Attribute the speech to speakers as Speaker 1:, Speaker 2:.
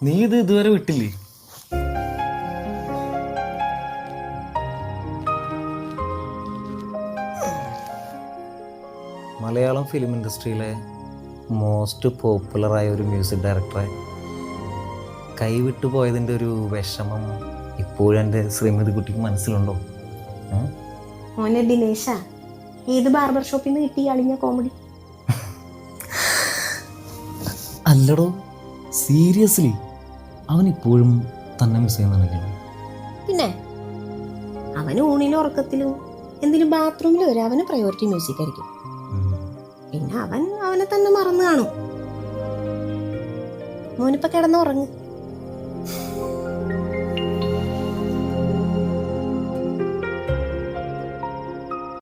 Speaker 1: നീ ഇത് ഇതുവരെ വിട്ടില്ലേ? മലയാളം ഫിലിം ഇൻഡസ്ട്രിയിലെ മോസ്റ്റ് പോപ്പുലറായ ഒരു മ്യൂസിക് ഡയറക്ടറെ കൈവിട്ടു പോയതിൻ്റെ ഒരു വിഷമം ഇപ്പോഴും എൻ്റെ ശ്രീമതി കുട്ടിക്ക് മനസ്സിലുണ്ടോ?
Speaker 2: മോനെ ദിനേശ, ഏത് ബാർബർ ഷോപ്പിൽ നിന്ന് കിട്ടി അളിഞ്ഞ കോമഡി?
Speaker 1: അല്ലടോ, സീരിയസ്ലി അവൻ ഇപ്പോഴും തന്നെ മിസ് ചെയ്യുന്നുണ്ടെങ്കിലും.
Speaker 2: പിന്നെ അവന് ഊണിലും ഉറക്കത്തിലും എന്തിനും ബാത്റൂമിൽ വരെ അവന് പ്രയോറിറ്റി മ്യൂസിക് ആയിരിക്കും. പിന്നെ അവൻ അവനെ തന്നെ മറന്നു കാണും. മോനിപ്പോ കിടന്ന് ഉറങ്ങ്.